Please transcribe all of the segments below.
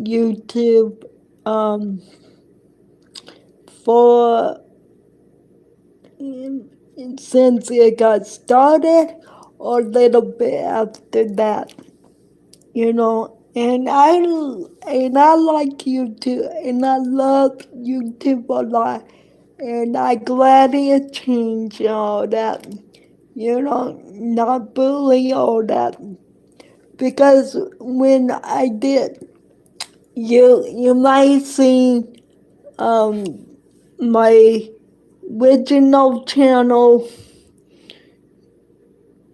YouTube for since it got started or a little bit after that, and I like YouTube and I love YouTube a lot, and I glad it changed all that, not bully all that, because when I did, you might see my original channel,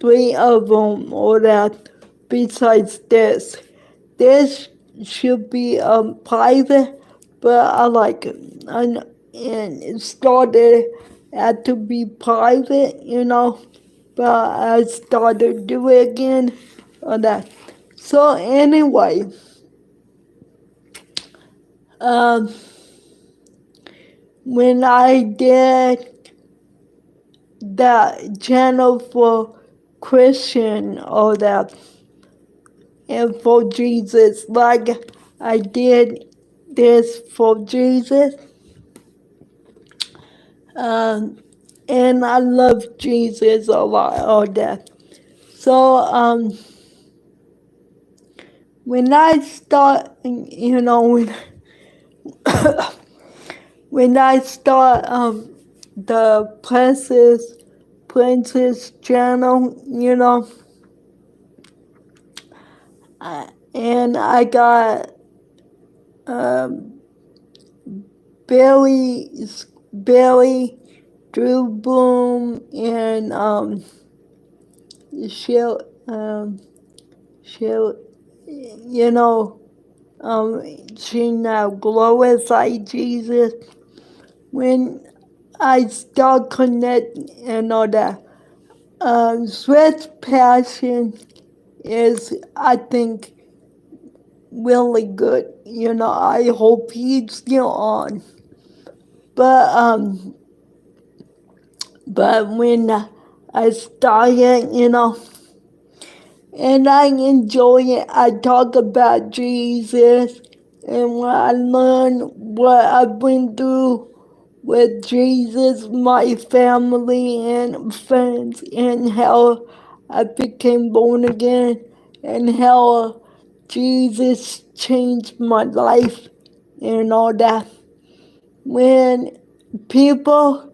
3 of them or that. Besides this, this should be private, but I like it. And it started had to be private, but I started doing it again or that. So anyway, um, when I did that channel for Christian or that and for Jesus, like I did this for Jesus, and I love Jesus a lot, all that. So when I start, when I start the Princess channel, and I got Billy, Drew Bloom, and she'll, she'll, you know, she now glorifies Jesus. When I start connecting and all that, Swiss Passion is, I think, really good. I hope he's still on. But when I started, and I enjoy it, I talk about Jesus and when I learn what I've been through with Jesus, my family and friends, and how I became born again, and how Jesus changed my life and all that. When people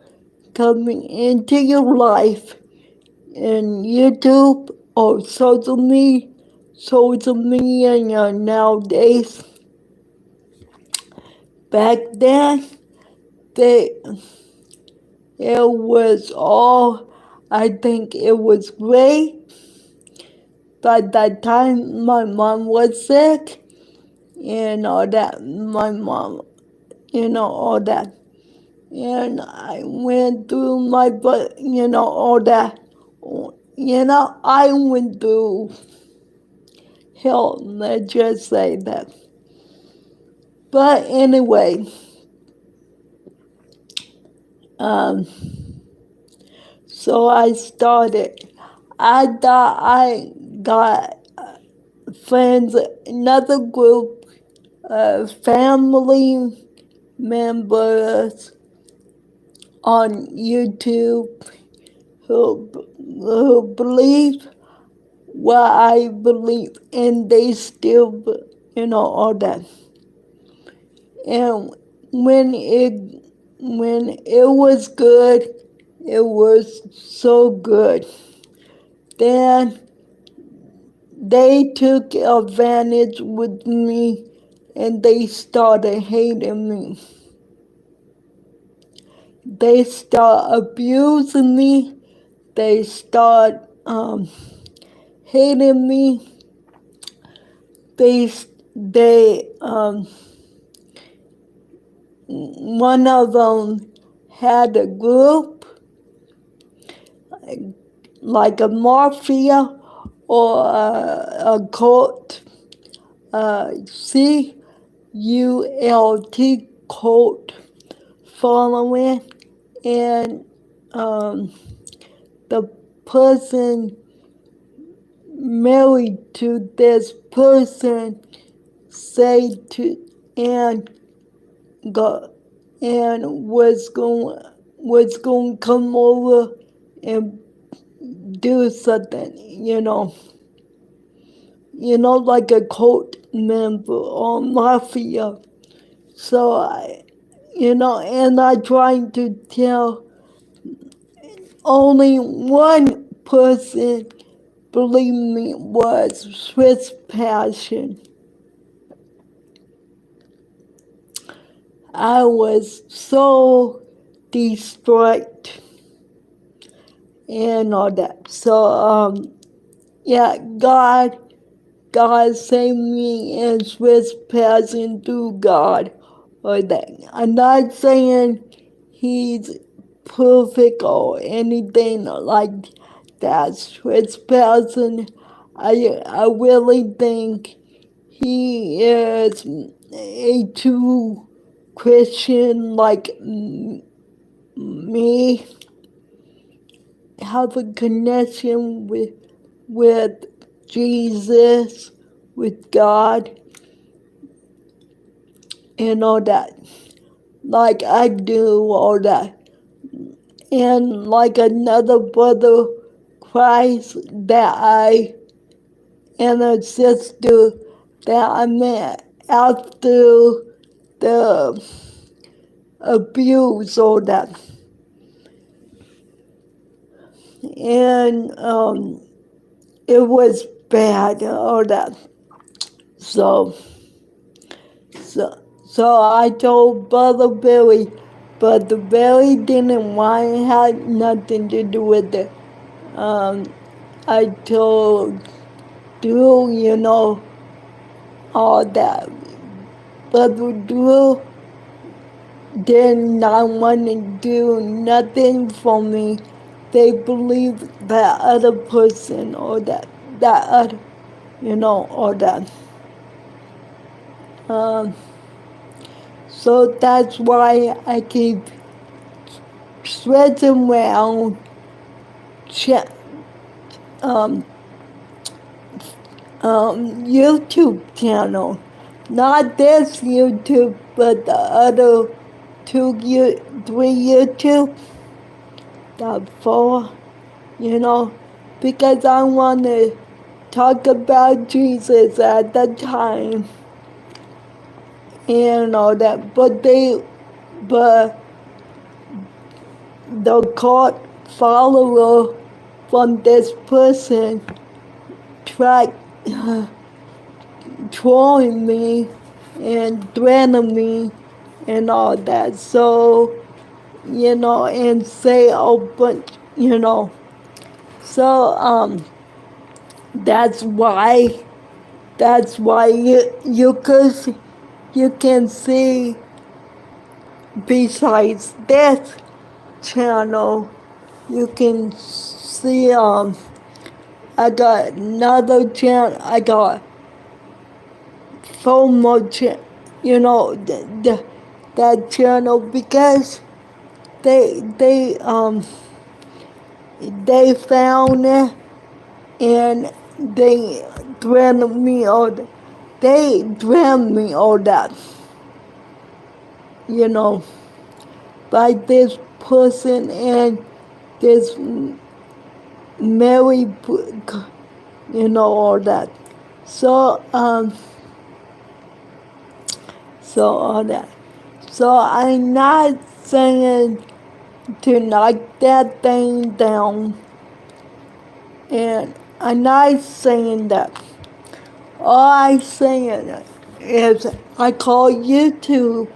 coming into your life in YouTube or social media nowadays, back then, they it was all, I think it was great. By that time, my mom was sick and all that. My mom, all that. And I went through all that. I went through hell, let's just say that. But anyway, so I started. I thought I got friends, another group of family members on YouTube who believe what I believe, and they still, all that. And when it was good, it was so good. Then they took advantage with me, and they started hating me. They start abusing me. They start hating me. They one of them had a group like a mafia or a cult, CULT cult following, and the person married to this person say to and go and was going to come over and do something, like a cult member or mafia. So and I tried to tell only one person believe me was Swiss Passion. I was so distraught and all that. So yeah, God saved me and Swiss Passion through God. Or that. I'm not saying he's perfect or anything like that. Swiss Passion, I really think he is a true Christian like me, have a connection with Jesus, with God, and all that. Like I do all that. And like another brother Christ that and a sister that I met after the abuse, all that. And it was bad, all that. So, so I told Brother Billy, but the Billy didn't want it, had nothing to do with it. I told Drew, all that. Brother Drew did not want to do nothing for me. They believe that other person or that other, or that. So that's why I keep switching around YouTube channel. Not this YouTube, but the other three YouTube, the four, because I want to talk about Jesus at the time and all that. But the cult follower from this person tried trolling me and threatening me and all that. So, and say but So that's why you can see besides this channel, you can see I got another channel. I got four more that channel because they found it and they threatened me all that. They threatened me all that, by this person and this Mary, all that. So so all that. So I'm not saying to knock that thing down, and I'm not saying that. All I'm saying is I called YouTube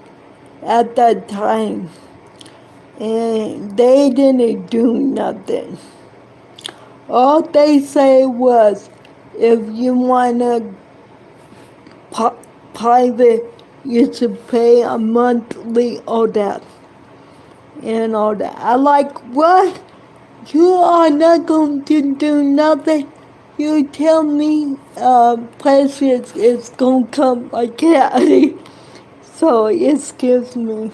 at that time, and they didn't do nothing. All they say was, if you want to private, you should pay a monthly all that. And all that. I like, what? You are not going to do nothing? You tell me Precious is going to come like Hattie. So excuse me.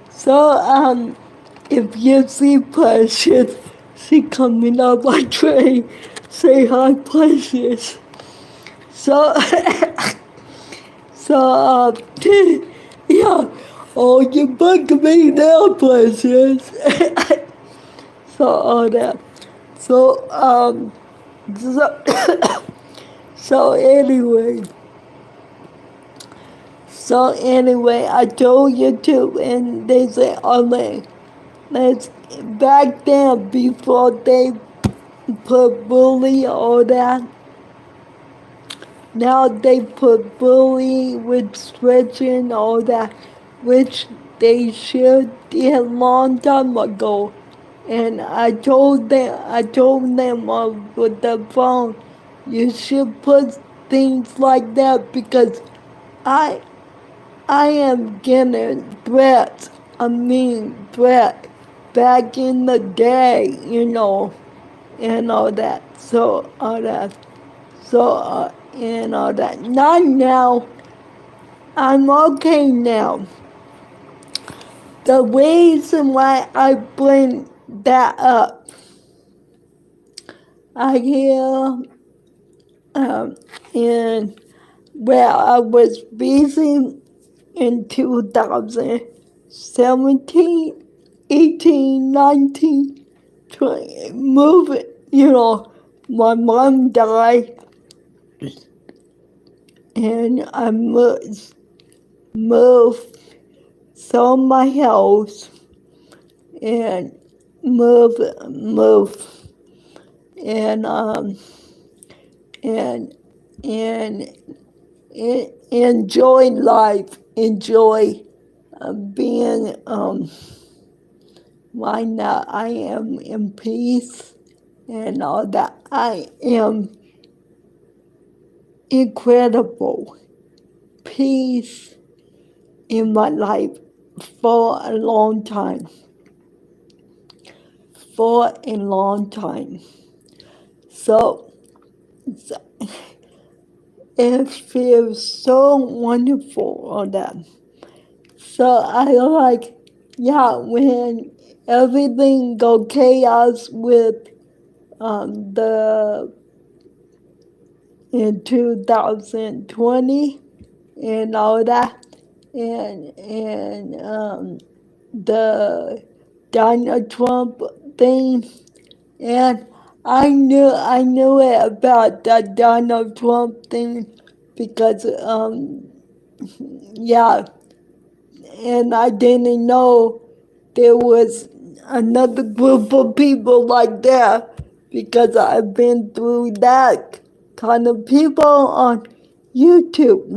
So if you see Precious, she coming up my train. Say hi, Precious. So So, yeah. Oh, you bug me now, Precious. So, all that. So, so, so anyway. So anyway, I told you to, and they said, oh, let's back then before they put bully all that. Now they put bully with stretching all that, which they should did a long time ago. And I told them with the phone, you should put things like that because I I am getting threats. I mean threat back in the day, and all that. So all that. And all that. Not now. I'm okay now. The reason why I bring that up, I hear, in where I was busy in 2017, 18, 19, 20, moving, my mom died and I moved, sold my house and moved and and and enjoy life, enjoy being why not? I am in peace and all that. I am incredible peace in my life for a long time. For a long time. So it feels so wonderful on that. So I like, yeah, when everything go chaos with the in 2020 and all that, and the Donald Trump thing, and I knew it about the Donald Trump thing because yeah, and I didn't know there was another group of people like that because I've been through that kind of people on YouTube.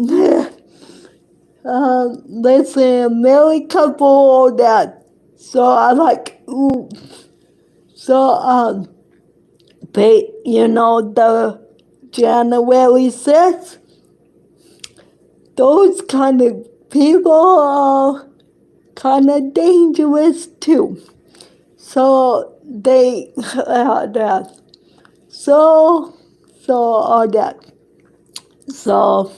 Listen, married couple, all that. So I like, ooh. So, they, the January 6th, those kind of people are kind of dangerous too. So they that. All that. So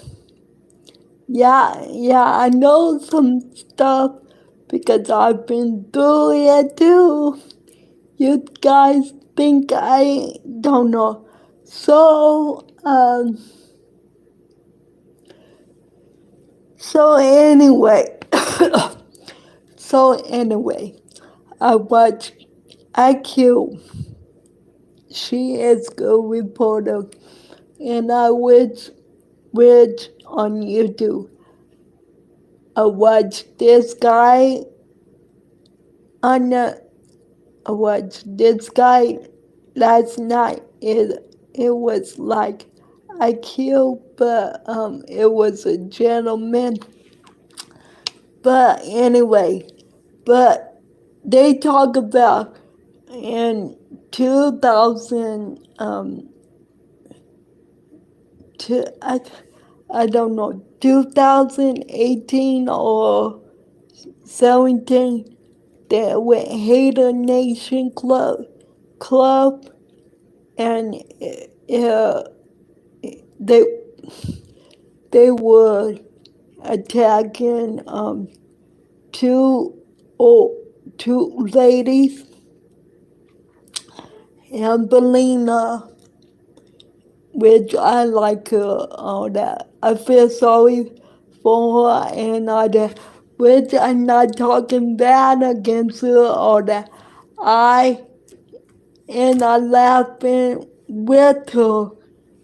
yeah, I know some stuff because I've been through it too. You guys think I don't know. So so anyway, I watch IQ. She is a reporter, and I watch on YouTube. I watched this guy on the, I watched this guy last night. It was like IQ, but it was a gentleman. But anyway, but they talk about in 2000 I don't know, 2018 or 17, they went Hater Nation Club, and they they were attacking two two ladies, and Belina, which I like her, all that. I feel sorry before and all that, which I'm not talking bad against her or that. I laughing with her,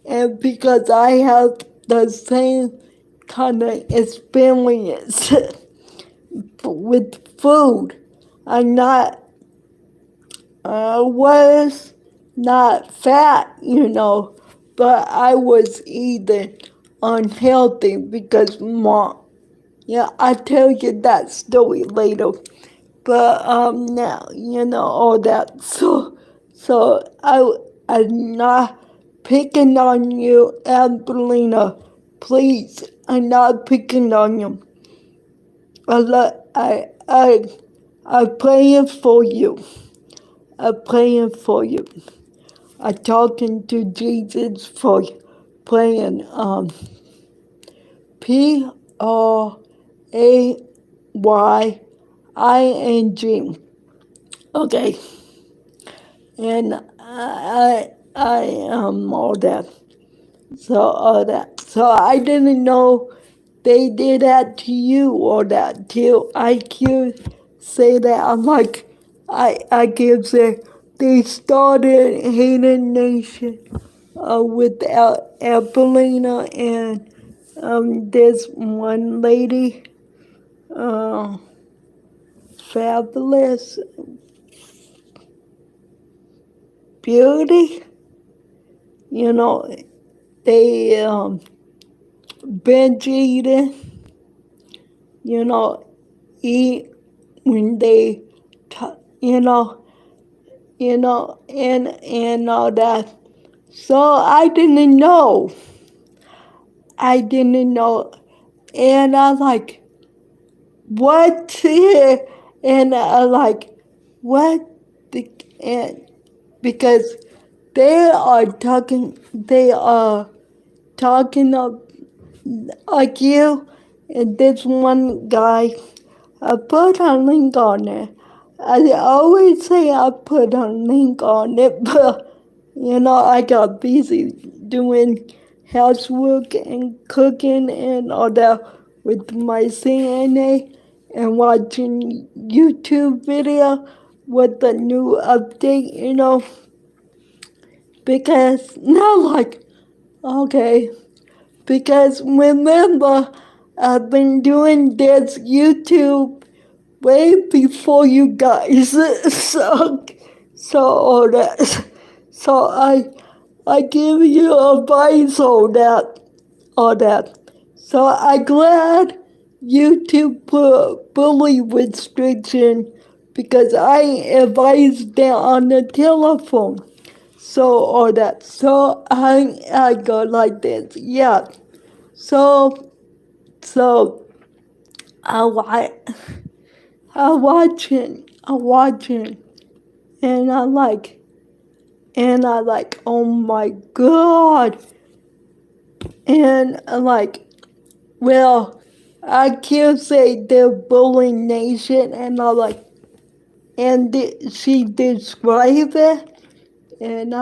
and because I have the same kind of experience with food. I'm not was not fat, but I was eating unhealthy because mom. Yeah, I'll tell you that story later. But now all that. I'm not picking on you, Angelina. Please, I'm not picking on you. I'm praying for you. I'm praying for you. I'm talking to Jesus for you. Praying. PRAYING. Okay. And I am all that. So I didn't know they did that to you or that till I could say that. I'm like, I can say they started Hating Nation with Apolina and this one lady, Fabulous Beauty. They binge eating, eat when they, you know, and all that. So I didn't know. And I was like, what? And I was like, what? And because they are talking up like you and this one guy. I put a link on it. I always say I put a link on it, but I got busy doing housework and cooking and all that with my CNA and watching YouTube video with the new update, because now okay, because remember, I've been doing this YouTube way before you guys. All that. So I give you advice on that. All that. So I'm glad YouTube put bully restriction because I advised them on the telephone. So all that. So I go like this. Yeah. So I watching, and I like, oh my God, and well, I can't say they're bullying nation, and she described it, and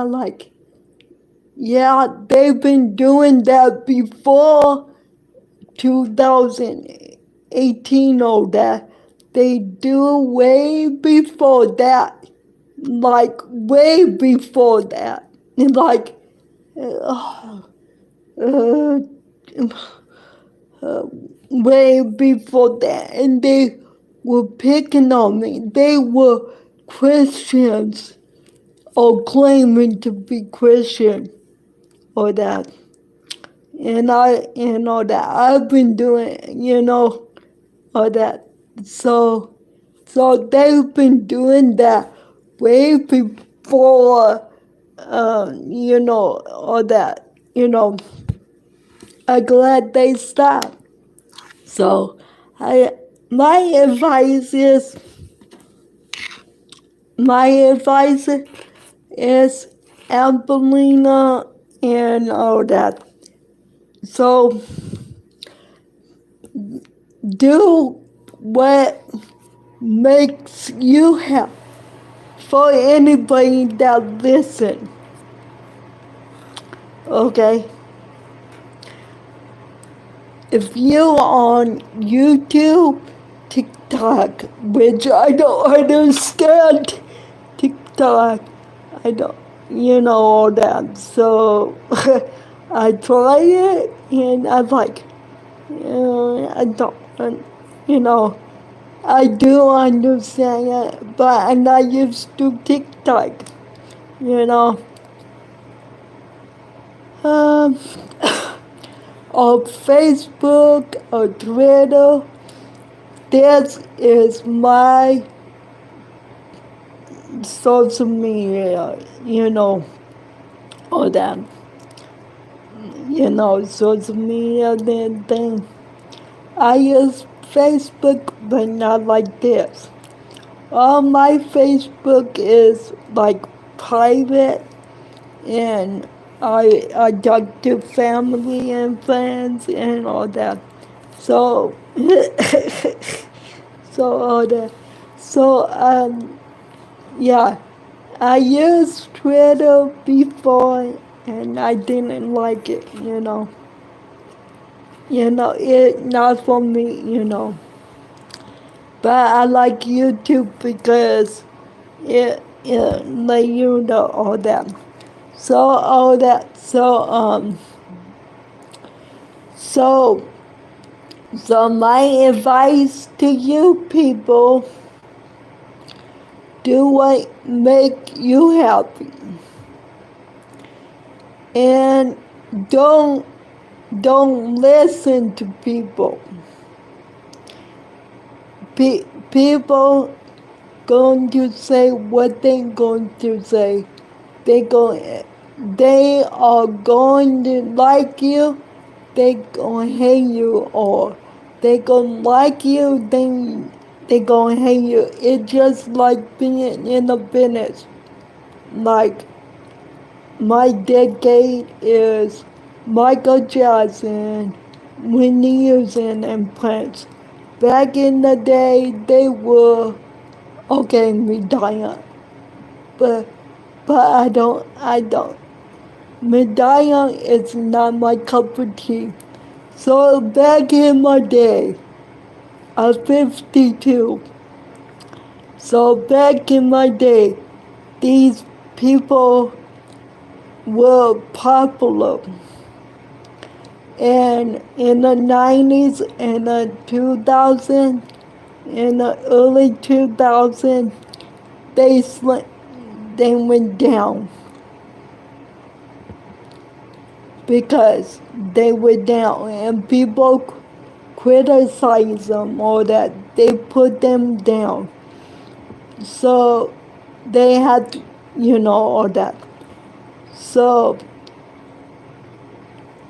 yeah, they've been doing that before 2018 or that. They do way before that. Way before that. Like, uh, way before that. And they were picking on me. They were Christians or claiming to be Christian or that. And all that. I've been doing, all that. So they've been doing that way before, all that. I'm glad they stopped. So my advice is Angelina and all that. So do what makes you happy. For anybody that listen, okay? if you on YouTube, TikTok, which I don't understand TikTok, I don't, all that. So I try it and I'm like, I don't, you know, I do understand it, but I'm not used to TikTok, you know. Um, on Facebook or Twitter, this is my social media, all that, social media thing. I use Facebook, but not like this. All my Facebook is like private, and I talk to family and friends and all that. So, so all that. So yeah, I used Twitter before, and I didn't like it. It not for me. But I like YouTube because it let you know all that. So so my advice to you people: do what make you happy, and don't listen to people. People going to say what they going to say. They are going to like you. They gonna hate you, or they gonna like you. Then they gonna hate you. It's just like being in a business. Like my decade is Michael Jackson, Whitney Houston, and Prince. Back in the day, they were okay, Madonna, but I don't. Madonna is not my cup of tea. So back in my day, I'm 52. So back in my day, these people were popular. And in the 90s and the 2000s, in the early 2000s, they went down because they were down, and people criticize them or that they put them down. So they had, all that. So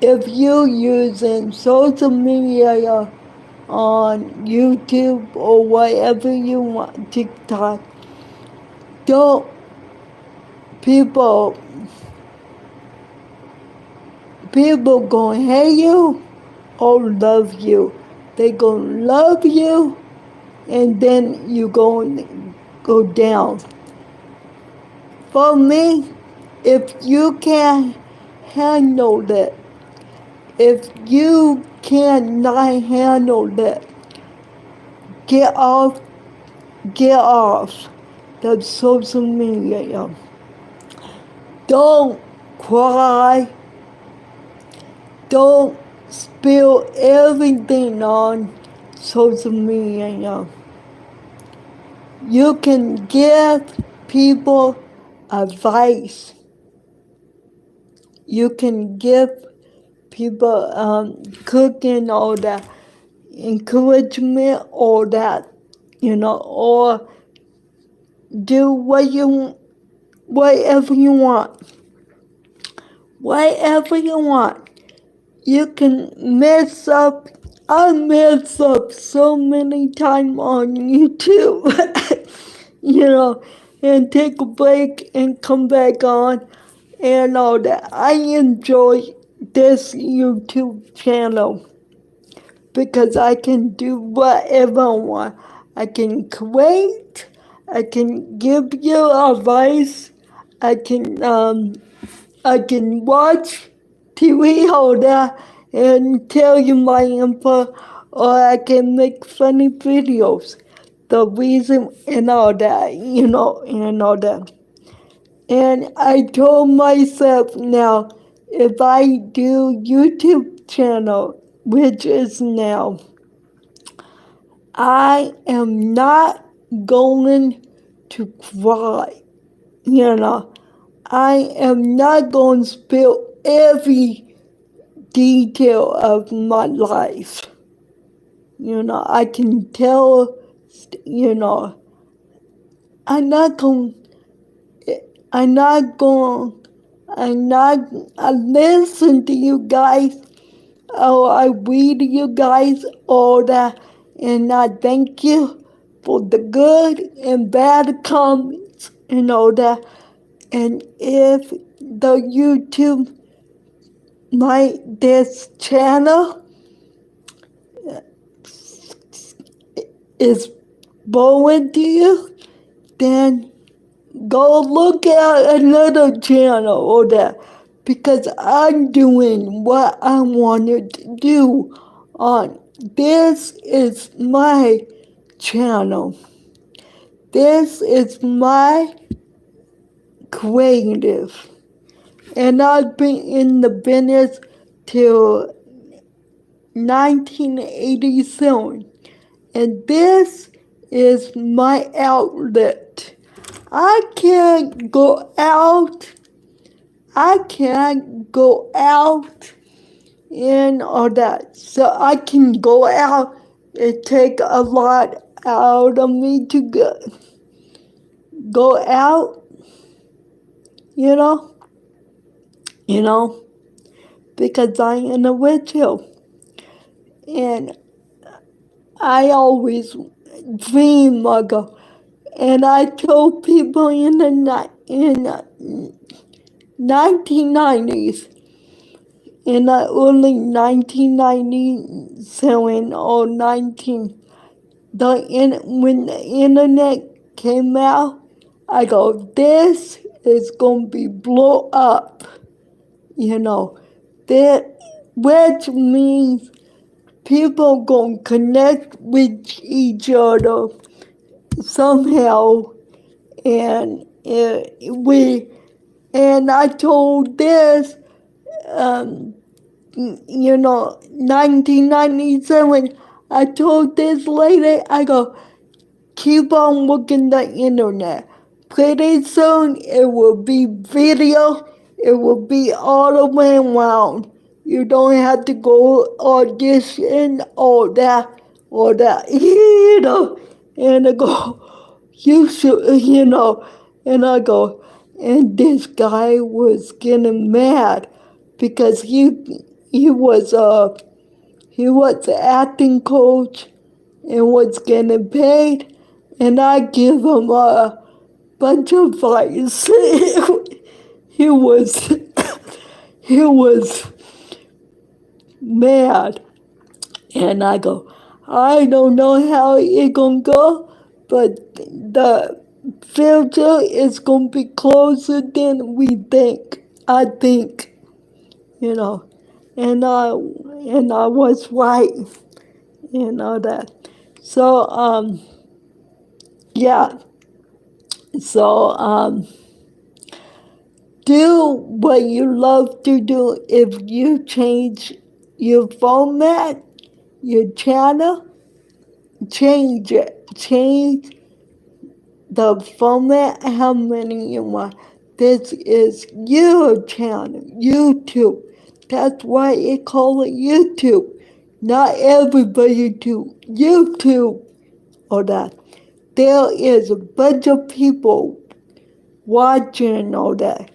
if you using social media on YouTube or whatever you want, TikTok, don't people gonna hate you or love you. They gonna love you, and then you gonna go down. For me, if you can't handle that, if you cannot handle that, get off the social media. Don't cry. Don't spill everything on social media. You can give people advice. You can give people cooking, all that, encouragement, all that, or do whatever you want. Whatever you want. You can mess up. I mess up so many times on YouTube, and take a break and come back on and all that. I enjoy this YouTube channel because I can do whatever I want. I can create, I can give you advice, I can watch TV, all that, and tell you my info, or I can make funny videos. The reason and all that, and all that. And I told myself now, if I do YouTube channel, which is now, I am not going to cry. I am not going to spill every detail of my life. I can tell, I'm not going, I'm not going, I listen to you guys. Oh, I read you guys all that, and I thank you for the good and bad comments and all that. And if the YouTube, this channel is boring to you, then go look at another channel or that, because I'm doing what I wanted to do on. This is my channel. This is my creative. And I've been in the business till 1987. And this is my outlet. I can't go out. I can't go out and all that. So I can go out. It take a lot out of me to go out, you know, because I'm in a wheelchair. And I always dream ago. And I told people in the 1990s, in the early 1997 or 19, when the internet came out, I go, this is going to be blow up, that, which means people going to connect with each other somehow. And and I told this, 1997, I told this lady, I go, keep on looking the internet. Pretty soon it will be video, it will be all the way around. You don't have to go audition, all that, And I go, you should, and I go, and this guy was getting mad because he was an acting coach and was getting paid, and I give him a bunch of advice. he was he was mad, and I go, I don't know how it gonna go, but the future is gonna be closer than we think. I think, and I was right, that. So yeah. So do what you love to do. If you change your format, your channel, change it. Change the format, how many you want. This is your channel, YouTube. That's why they call it YouTube. Not everybody do YouTube or that. There is a bunch of people watching all that.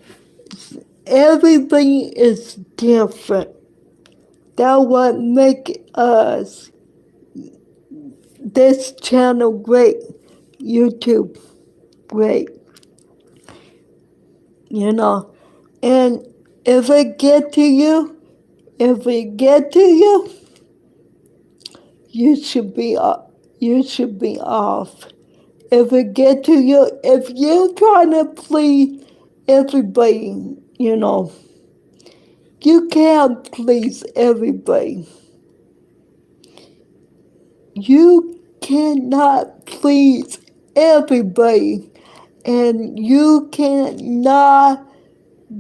Everybody is different. That's what makes us, this channel great, YouTube great, And if it get to you, you should be off. If it get to you, if you're trying to please everybody, You can't please everybody. You cannot please everybody, and you cannot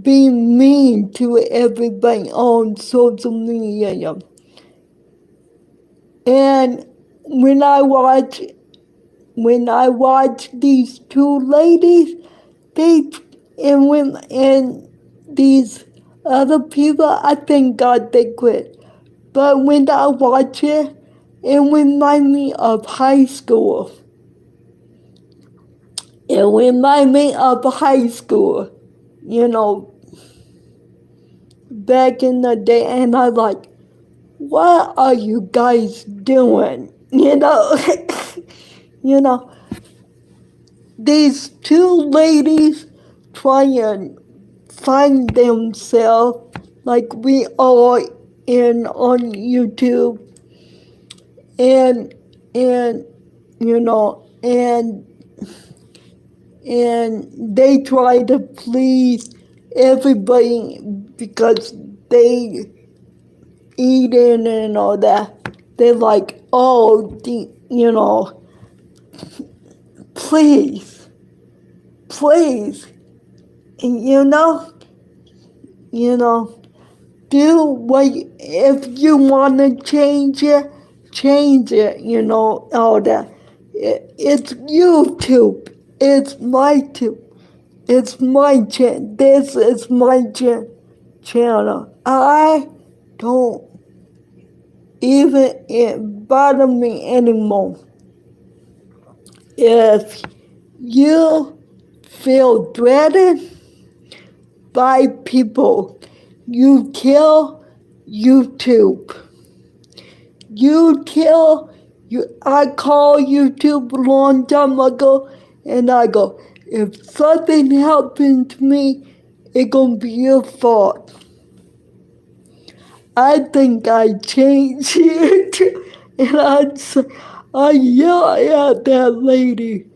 be mean to everybody on social media. And when I watch these two ladies, they and these other people, I thank God they quit. But when I watch it, it reminds me of high school. It reminds me of high school, you know, back in the day, and I like, what are you guys doing? You know, you know, these two ladies try and find themselves like we are in on YouTube, and you know, and they try to please everybody because they eat in and all that. They're like, oh, you know, please, please, and you know, do what, if you want to change it, you know, all that. It's YouTube. It's my tube. It's my channel. This is my channel. I don't even it bother me anymore. If you feel threatened by people, you kill YouTube. I call YouTube a long time ago, and I go, if something happened to me, it's gonna be your fault. I think I changed it, and I yell at that lady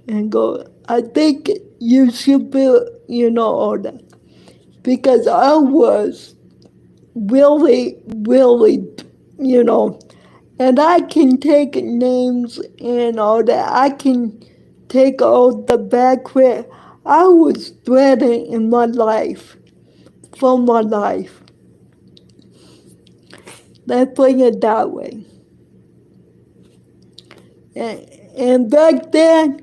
and go, I think you should be, you know, all that. Because I was really, you know, and I can take names and all that. I can take all the bad credit. I was threatened in my life, for my life. Let's put it that way. And back then,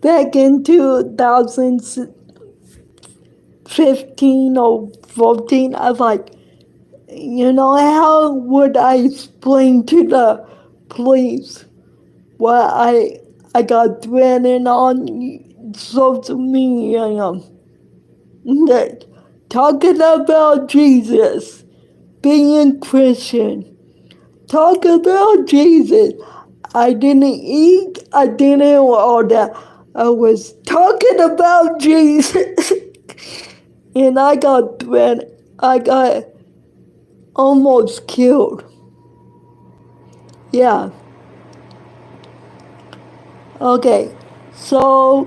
back in 2015 or 14, I was like, you know, how would I explain to the police what I got threatened on social media? That talking about Jesus, being Christian, talk about Jesus. I didn't eat, I didn't all that. I was talking about Jesus. And I got threatened. I got almost killed. Yeah. Okay. So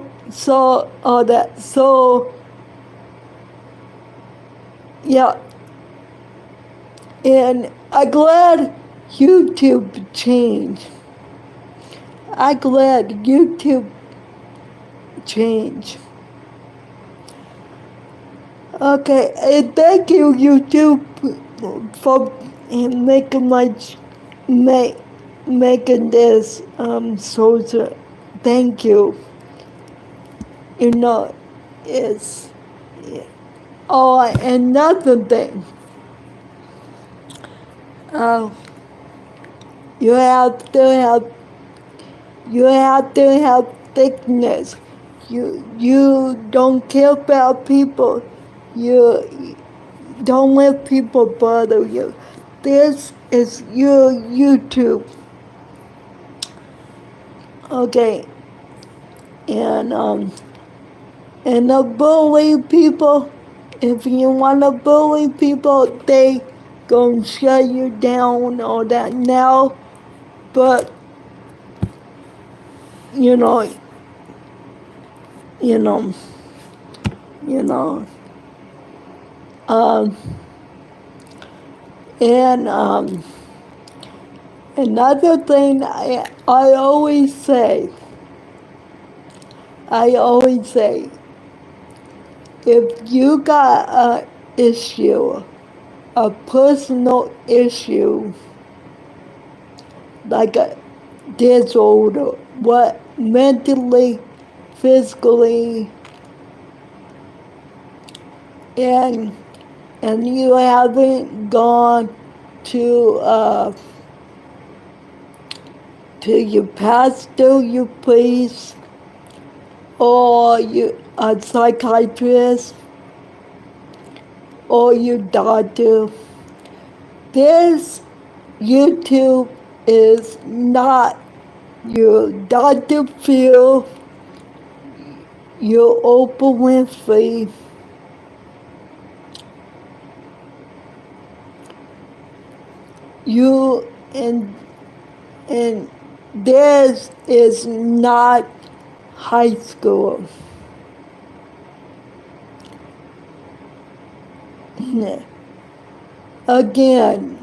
all that. So yeah. And I'm glad YouTube changed. I'm glad YouTube changed. Okay, and thank you, YouTube, for making making this social. Thank you. You know, it's oh, another thing. Uh, you have to have thickness. You don't care about people. You don't let people bother you. This is your YouTube. Okay. And the bully people, if you want to bully people, they gonna shut you down all that now. But you know, you know, you know. Um, And another thing I always say, if you got a issue, a personal issue, like a disorder, what mentally, physically, and you haven't gone to your pastor, your priest, or a psychiatrist, or your doctor, this YouTube is not your Dr. Phil, your Oprah Winfrey. You and this is not high school. Again,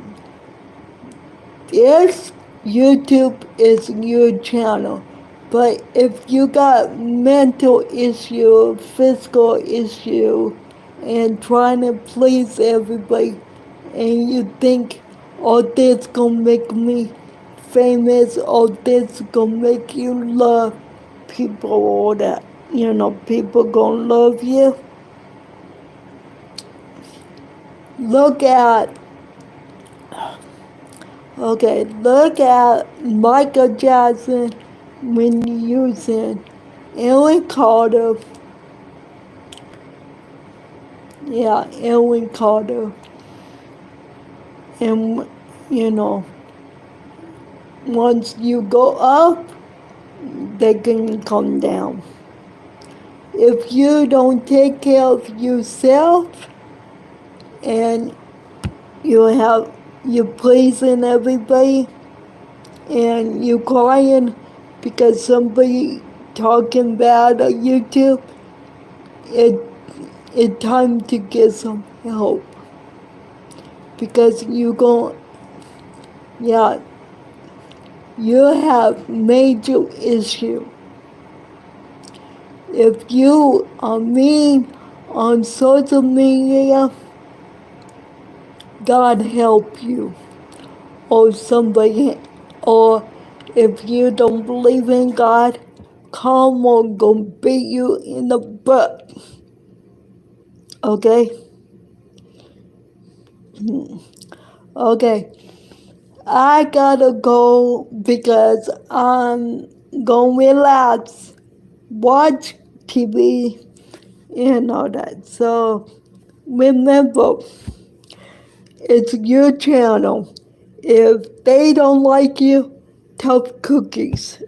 this YouTube is your channel, but if you got mental issue, physical issue, and trying to please everybody, and you think, oh, this gonna make me famous, or this gonna make you love people, or that, people gonna love you. Look at Michael Jackson when using Aaron Carter. Yeah, Aaron Carter. And, once you go up, they can come down. If you don't take care of yourself and you're pleasing everybody and you're crying because somebody talking bad on YouTube, it's time to get some help. Because you have major issue. If you are mean on social media, God help you. Or somebody, or if you don't believe in God, karma gonna beat you in the butt. Okay? Okay. I gotta go because I'm gonna relax, watch TV, and all that. So remember, it's your channel. If they don't like you, tough cookies.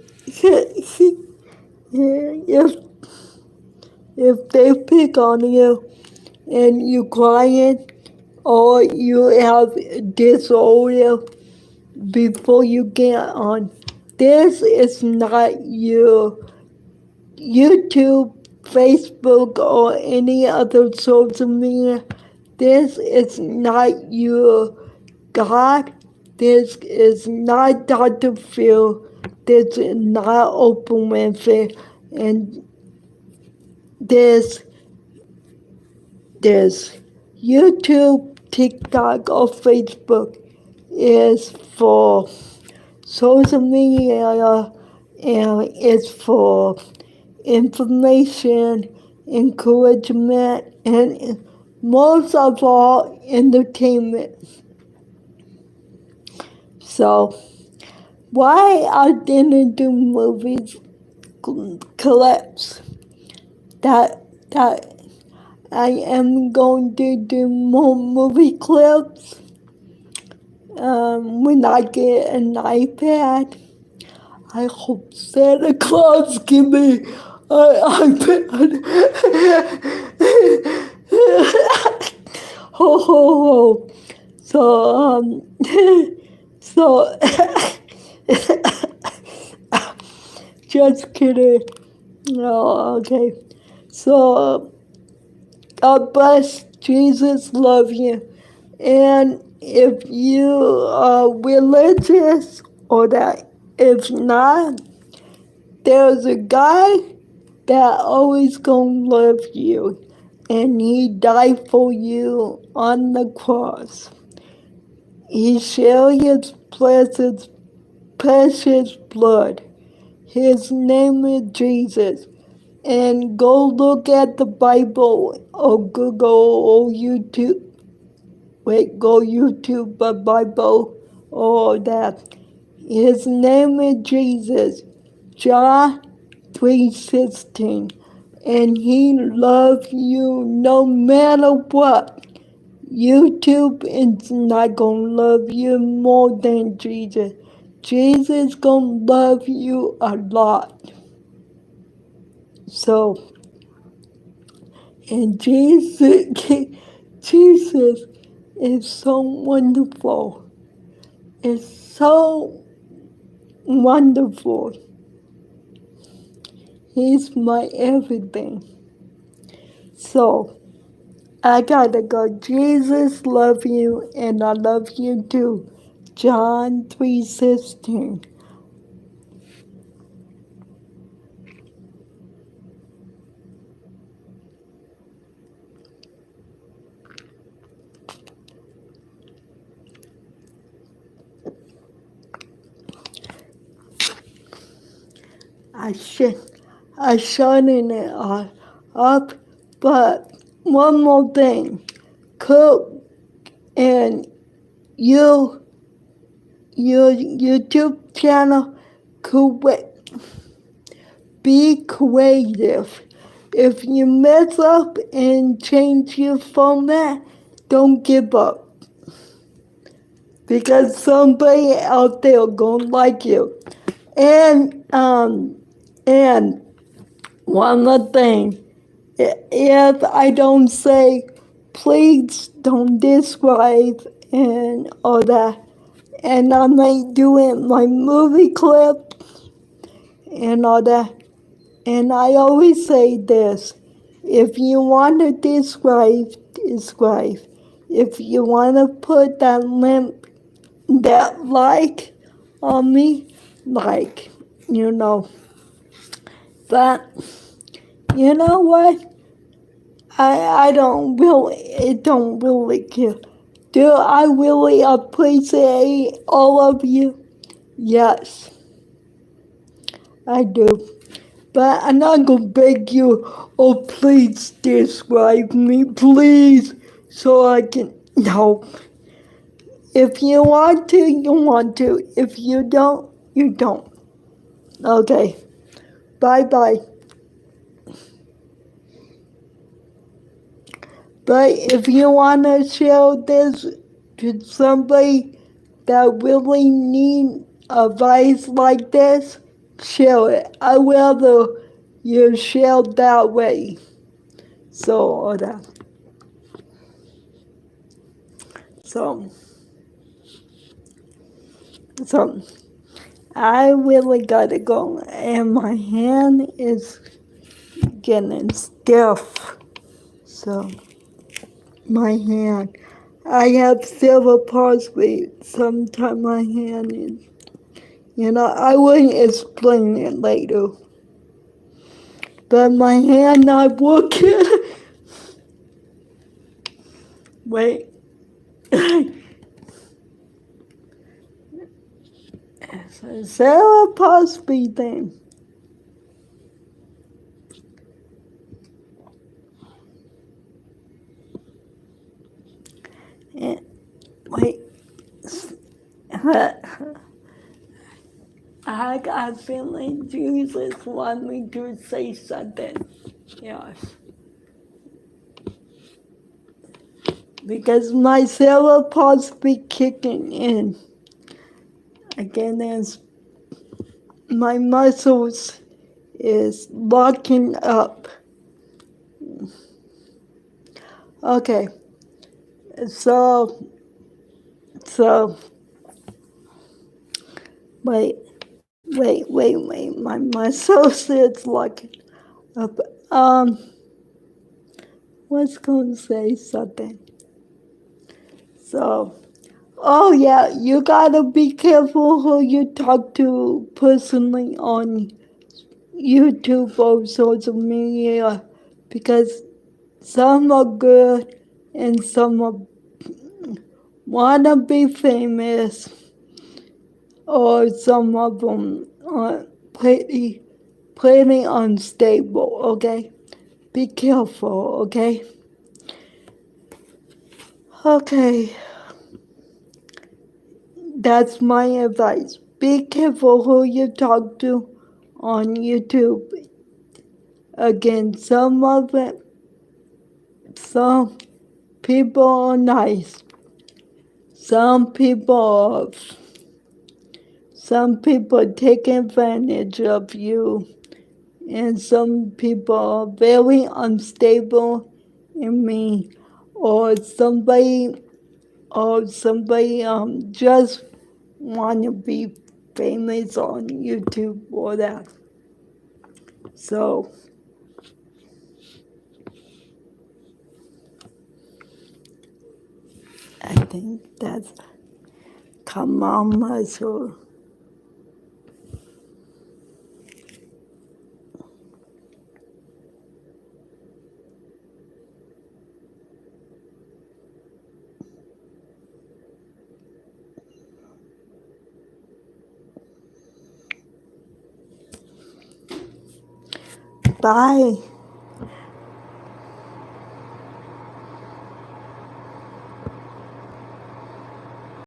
if they pick on you and you crying or you have disorder before you get on, this is not your YouTube, Facebook, or any other social media. This is not your God. This is not Dr. Phil. This is not Oprah Winfrey. And this YouTube, TikTok, or Facebook is for social media and it's for information, encouragement, and most of all, entertainment. So, why I didn't do movies clips? That I am going to do more movie clips when I get an iPad. I hope Santa Claus give me an iPad. Ho ho ho. So so just kidding. No, okay. So God bless. Jesus love you. And if you are religious or that if not, there's a guy that always gonna love you, and he died for you on the cross. He shed his precious blood. His name is Jesus. And go look at the Bible or Google or YouTube. Go YouTube the Bible or that. His name is Jesus. John 3:16. And he loves you no matter what. YouTube is not gonna love you more than Jesus. Jesus gonna love you a lot. So, and Jesus is so wonderful. It's so wonderful. He's my everything. So, I gotta go. Jesus love you, and I love you too. John 3:16. I shutting it up, but one more thing. Cook and your YouTube channel could be creative. If you mess up and change your format, don't give up. Because somebody out there gonna like you. And one more thing. If I don't say, please don't describe and all that, and I might do it in my movie clip and all that. And I always say this, if you want to describe. If you want to put that like on me, like, But you know what? I don't really, it don't really care. Do I really appreciate all of you? Yes, I do. But I'm not gonna beg you, oh please describe me, please, so I can, no. If you want to, you want to. If you don't, you don't. Okay, bye-bye. But if you want to share this to somebody that really need advice like this, share it. I rather you share that way. So, so I really gotta go, and my hand is getting stiff. So, my hand. I have cerebral palsy. Sometimes my hand is, I will explain it later. But my hand not working. Wait. It's a cerebral palsy thing. Wait. I got a feeling Jesus want me to say something. Yes. Because my cerebral palsy kicking in. Again, as my muscles is locking up. Okay. So, wait, my muscles is locking up. Was going to say something. So, Oh yeah, you gotta be careful who you talk to personally on YouTube or social media because some are good and some are wanna be famous or some of them are pretty unstable, okay? Be careful, okay? Okay, that's my advice. Be careful who you talk to on YouTube. Again, some people are nice. Some people take advantage of you, and some people are very unstable and mean, or somebody just want to be famous on YouTube or that. So I think that's come on, muscle. Bye.